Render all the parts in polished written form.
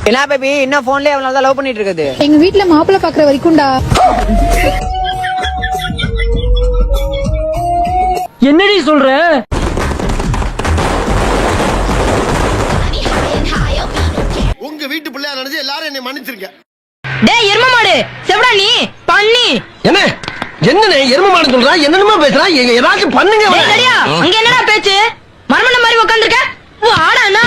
என்ன பேபி இன்னும் போன்லயே அவனால தான் லவ் பண்ணிட்டு இருக்குது. எங்க வீட்ல மாப்பிள்ளை பாக்குற வரைக்கும்டா. என்னடி சொல்ற? உங்க வீட்டு பிள்ளையா நினைச்சு எல்லாரும் என்னை மன்னிச்சிருக்க. டேய் எரும மாடு செவடா நீ பண்ணி என்ன என்னனே எரும மாடு சொல்றா? என்னமா பேசுறா? ஏதாச்சும் பண்ணுங்க. அங்க என்னடா பேச்சு? மர்மன மாதிரி உட்கார்ந்திருக்க. வாடானா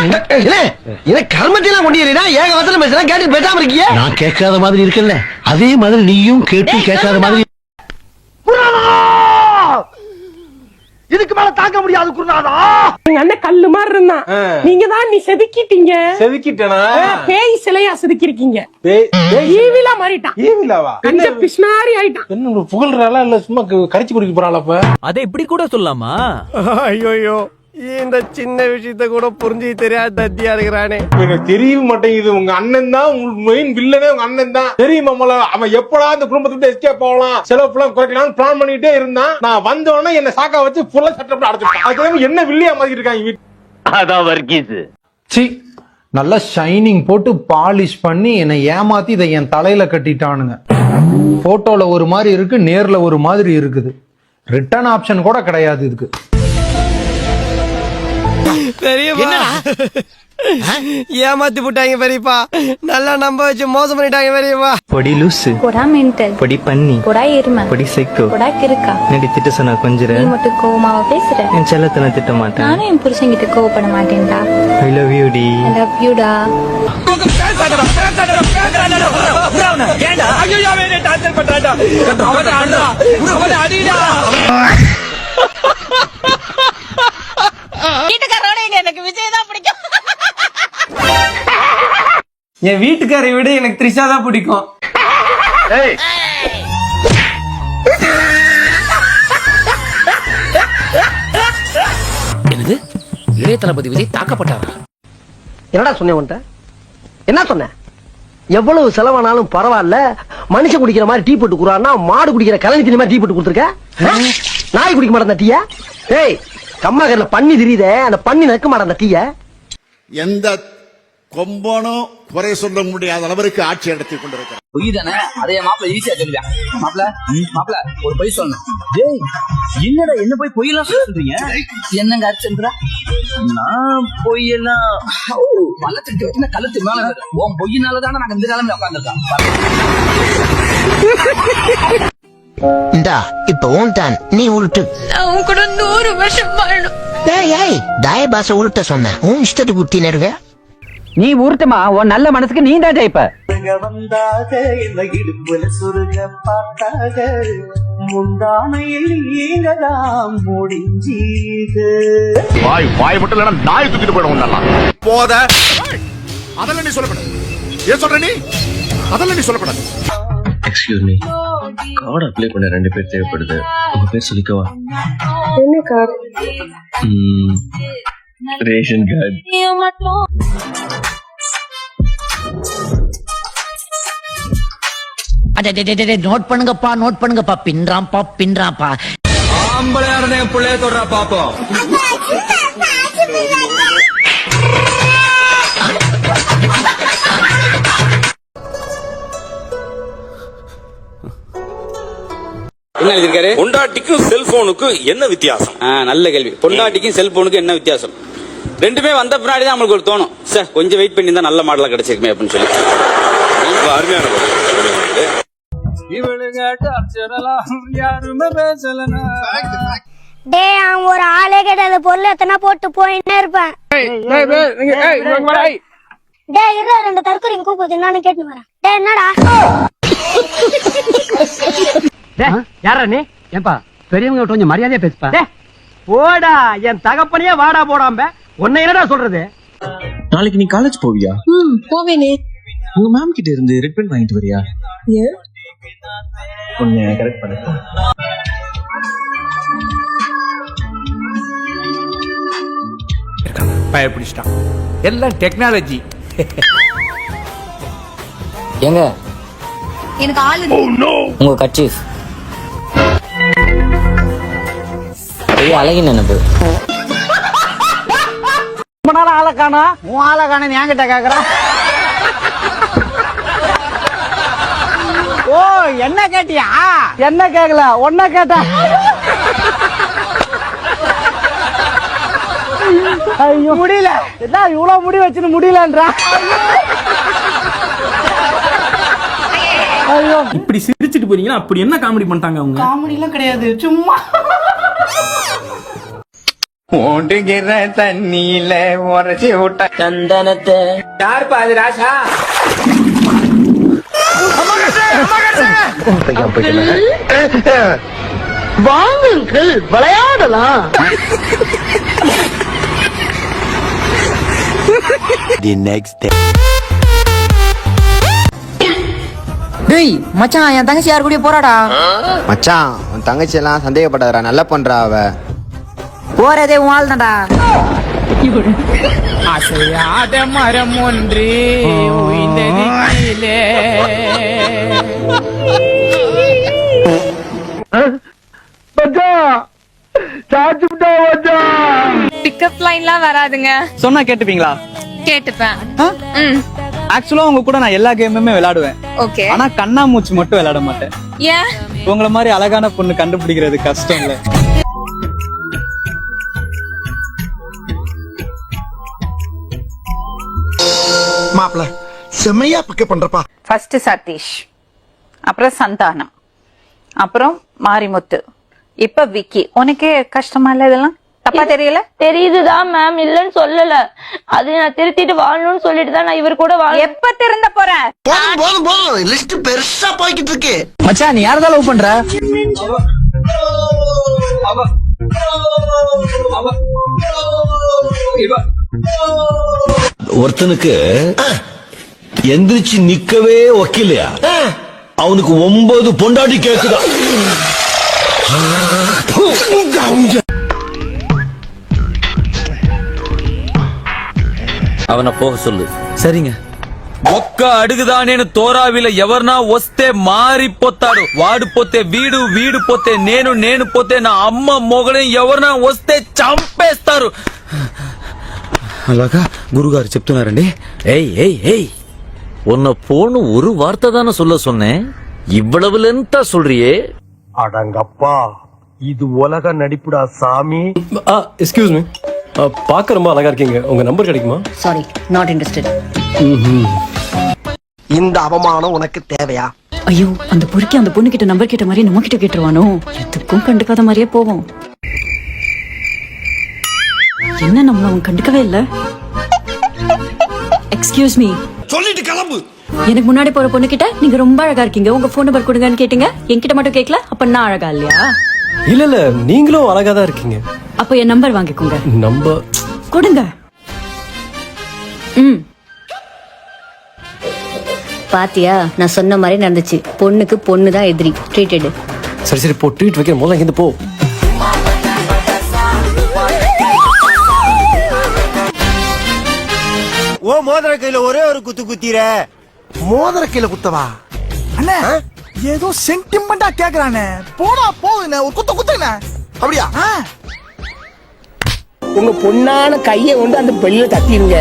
என்ன கர்மத்தையெல்லாம் கொண்டியறா? ஏக வசனம் பேசுறா, கேட்டு பேசாம இருக்கியே. நான் கேட்காத மாதிரி இருக்கல்ல, அதே மாதிரி நீயும் கேட்டு கேட்காத மாதிரி. இதுக்கு மேல தாங்க முடியாது குருநாதா. எங்க அண்ணன் கல்லு மாதிரி இருந்தான். நீங்க தான் நீ செதுக்கிட்டீங்க. செதுக்கிட்டனா? பேய் சிலையா செதுக்கிருக்கீங்க. ஈவிலா மாறிட்டான். ஈவிலாவா? கஞ்ச பிஸ்னாரி ஆயிட்டான். என்ன புகழ்றாளா இல்ல சும்மா கரிச்சு குடிக்க போறாளா? அப்ப அதை இப்படி கூட சொல்லலாமா? ஐயோ இந்த சின்ன விஷயத்த கூட புரிஞ்சு தெரியாத தத்தியா இருக்கிறானே. எனக்கு தெரிய மாட்டேங்குது. உங்க அண்ணன் தான் மெயின் வில்லனே. உங்க அண்ணன் தான் தெரியுமா? அவன் எப்படா இந்த குடும்பத்தை எஸ்கேப் ஆகலாம், செலவு ஃபுல்லா குறைக்கலாம் பிளான் பண்ணிட்டே இருந்தான். நான் வந்தோடனே என்ன சாக்கா வச்சு ஃபுல்லா செட்டப் அடைச்சிட்டான். அது என்ன வில்லியா மாதிரி இருக்காங்க. அதான் வர்க்கீஸ். சி நல்லா ஷைனிங் போட்டு பாலிஷ் பண்ணி என்னை ஏமாத்தி இதை என் தலையில கட்டிட்டானுங்க. போட்டோல ஒரு மாதிரி இருக்கு, நேர்ல ஒரு மாதிரி இருக்குது. ரிட்டர்ன் ஆப்ஷன் கூட கிடையாது இதுக்கு. ஏமாத்தி போட்டாங்க பெரியப்பா. நல்லா நம்ப வச்சு மோசம் பண்ணிட்டாங்க பெரியப்பா. பொடி லூசு, போடா மென்டல், பொடி பண்ணி, போடா எருமை, பொடி சைக்கோ, போடா கிறுக்கா. நடி திட்ட சொன்னா கொஞ்சம் நீ மட்டும் கோவமாவா பேசுற? என் செல்லத்தை நான் திட்ட மாட்டேன். நானும் என் புருஷன்கிட்ட கோவப்பட மாட்டேன்டா. ஐ லவ் யூ டி. I love you டா. வீட்டுக்காரோட எனக்கு விஜய் தான் பிடிக்கும். என் வீட்டுக்காரை விட எனக்கு த்ரிஷா தான் பிடிக்கும். என்னது இளைய தளபதி விஜய் தாக்கப்பட்டாரா? என்னடா சொன்னேன் உன்ட்ட? என்ன சொன்ன? எவ்வளவு செலவானாலும் பரவாயில்ல, மனுஷன் குடிக்கிற மாதிரி டீ போட்டு குறான்னா மாடு குடிக்கிற கலனி தண்ணி மாதிரி டீ போட்டு கொடுத்துருக்க. நாய் குடிக்க மாட்டேன் டீயா? ஏய் கம்மாக்கர்ல பண்ணி தெரியுதே, அந்த பண்ணி நக்க மாட்டேன் அந்த டீய. எந்த கொம்பனும் குறை சொல்ல முடியாத அளவிற்கு ஆட்சி நடத்தி கொண்டிருக்கிறார். பொய் தானே? அதே மாப்பிள்ள ஈஸியா சொல்லுவேன். மாப்பிள்ள ஒரு பொய் சொல்லணும். டேய் என்னடா என்ன போய் பொய்யெல்லாம் சொல்றீங்க? என்னங்க அர்ச்சந்திரா? நான் பொய்யெல்லாம் வளர்த்துட்டு வச்சு கழுத்து மேல உன் பொய்யினாலதானே நாங்க இந்த நிலைமையில உட்காந்துருக்கோம். இந்தா இப்ப உன் தான், நீ உருட்டு. நான் உன் கூட 100 வருஷம் வாழணும். ஏய் தாய பாச உருட்ட சொன்னேன், உன் இஷ்டத்துக்கு உருட்டி நெருங்க. நீ ஊர்த்தமா உன் நல்ல மனசுக்கு நீ தான் ஜெயிப்ப. வாய் மட்டும் இல்லைன்னா நாய் தூக்கிட்டு போயிடும். போத அதெல்லாம் நீ சொல்லக்கூடாது. ஏன் சொல்ற நீ? அதெல்லாம் நீ சொல்லக்கூடாது. எக்ஸ்கியூஸ் மீ, கார்டு அப்ளை பண்ண 2 பேர் தேவைப்படுது. உங்க பேர் சொல்லிக்கவா? என்ன கார்? Ration card. நோட் பண்ணுங்கப்பா பின்றாம்பா. ஆம்பளையா இருந்த என் பிள்ளைய தொடரா பாப்போம். என்ன எழுதிருக்காரு? பொண்டாட்டிக்கும் செல்போனுக்கும் என்ன வித்தியாசம்? நல்ல கேள்வி. பொண்டாட்டிக்கும் செல்போனுக்கும் என்ன வித்தியாசம்? ரெண்டுமே வந்த பின்னாடி தான் நம்மளுக்கு ஒரு தோணும், சார் கொஞ்சம் வெயிட் பண்ணி தான் நல்ல மாடலா கிடைச்சிருக்குமே அப்படின்னு சொல்லி. அருமையான டேய் அவன் ஒரு ஆளே கேட்டாத பொருள் எத்தனை போட்டு போயின்னே இருப்பேன். டேய் இருடா 2 தற்கொலைங்க கூப்பிடுது என்னன்னு கேட்டு வரேன். டேய் என்னடா? யாரா நீ? ஏன்பா பெரியவங்க கொஞ்சம் மரியாதையா பேசுப்பா. போடா என் தகப்பனையே வாடா போடாம உன்னை என்னடா சொல்றது? நாளைக்கு நீ காலேஜ் போவியா? போவேனே. உங்க மேம் கிட்ட இருந்து ரெட் பென் வாங்கிட்டு வரியா? உன்னை கரெக்ட் பண்ண. பயப்பிடிச்சிட்டான். எல்லாம் டெக்னாலஜி. எங்க எனக்கு ஆளு உங்க கட்சி அழகி நினைப்பு. ரொம்ப நாள் ஆளை காணா. உன் ஆளை காண என்கிட்ட கேக்குறான். கேட்டியா? என்ன கேக்கல, ஒன்ன கேட்டா. ஐயோ முடியல, என்ன இவ்வளவு முடி வச்சுன்னு முடியலன்றா. ஐயோ இப்படி சிரிச்சிட்டு போறீங்கன்னா அப்படி என்ன காமெடி பண்ணிட்டாங்க அவங்க? காமெடிலாம் கிடையாது, சும்மா. ஓடுகிற தண்ணியில உரைச்சி விட்ட சந்தனத்தை யார் பாது ராசா? வாங்குங்கள் விளையாடலாம். The next day. டேய் மச்சான், என் தங்கச்சி யார் கூட போறாடா? மச்சான் உன் தங்கச்சி எல்லாம் சந்தேகப்படாதடா, நல்லா பண்றா அவ. போறதே உன் ஆள் தான்டா. அசையாத மரம் ஒன்று உயிர்ந்தது கீழே. பிக்கப் லைன்லாம் வராதுங்க. சொன்னா கேட்டுப்பீங்களா? கேட்டுப்பேன். ஆக்சுவலா உங்க கூட நான் எல்லா கேமுமே விளையாடுவேன். ஓகே. ஆனா கண்ணாமூச்சி மட்டும் விளையாட மாட்டேன். ஏன்? உங்களை மாதிரி அழகான பொண்ணு கண்டுபிடிக்கிறது கஷ்டம் இல்ல. மாப்ள செம்மையா பிக்கப் பண்றப்பா. ஃபர்ஸ்ட் சதீஷ், அப்புறம் சந்தானம், அப்புறம் மாரிமுத்து, இப்ப விக்கி. உனக்கே கஷ்டமா இல்ல இதெல்லாம்? தப்பா தெரியல? தெரியுதுதான் மேம், இல்லன்னு சொல்லல. அது நான் திருத்திட்டு வாழணும்னு சொல்லிட்டு தான் நான் இவர் கூட எப்ப திருந்த போறேன்? போதும் போதும் போதும், லிஸ்ட் பெருசா போய்கிட்டு இருக்கு. மச்சான் நீ யாரதான் லவ் பண்ற? ஒருத்தனுக்கு எந்திரிச்சு நிக்கவே ஒக்கிலையா, அவனுக்கு 9 பொண்டாட்டி கேக்குதா. அவனை போக சொல்லு. சரிங்க. ఒక్క అడుగుదా నేను తోరావిల ఎవర్నా వస్తే మారిపోతాడు. వాడు పోతే వీడు, వీడు పోతే నేను, నేను పోతే నా అమ్మ మొగడే ఎవరన్నా వస్తే చంపేస్తారు. అలాగా గురుగారు చెప్తున్నారండి. ఏయ్ ఏయ్ ఏయ్, உன்னை போன்னு ஒரு வார்த்தை தானே சொல்ல சொன்னேன், இவ்வளவு லென்த்தா சொல்றியே. அடங்கப்பா, இது உலக நடிப்புடா சாமி. எக்ஸ்கியூஸ் மீ, பார்க்க ரொம்ப அழகா இருக்கீங்க, உங்க நம்பர் கிடைக்குமா? Sorry, not interested. இந்த அவமானம் உனக்கு தேவையா? ஐயோ, அந்த பொறுக்கி அந்த பொண்ணு கிட்ட நம்பர் கேட்ட மாதிரி நம்ம கிட்ட கேட்டுருவானோ? எதுக்கும் கண்டுக்காத மாதிரியே போவோம். என்ன நம்மள அவன் கண்டுக்கவே இல்ல. எக்ஸ்கியூஸ் மீ, சொல்லிட்டு கிளம்பு. எனக்கு முன்னாடி போற பொண்ணு கிட்ட நீங்க ரொம்ப அழகா இருக்கீங்க, உங்க போன் நம்பர் கொடுங்கன்னு கேட்டீங்க. என்கிட்ட மட்டும் கேட்கல, அப்ப நான் அழகா இல்லையா? இல்ல இல்ல, நீங்களும் அழகா தான் இருக்கீங்க. அப்ப என் நம்பர் வாங்கிக்கோங்க. நம்பர் கொடுங்க. பாத்தியா, நான் சொன்ன மாதிரி நடந்துச்சு. பொண்ணுக்கு பொண்ணு தான் எதிரி. ட்ரீட்டட். சரி சரி, போ ட்ரீட் வைக்கிற முதல்ல இங்கிருந்து போ. ஓ மோதிர கையில ஒரே ஒரு குத்து குத்திர. மோதிர கையில குத்தவா? அண்ணே ஏதோ சென்டிமெண்டா கேக்குறானே. போடா போகுதுண்ணே, ஒரு குத்த குத்துண்ணே. அப்படியா? உங்க பொண்ணான கையை கொண்டு அந்த பெல்ல தட்டிடுங்க.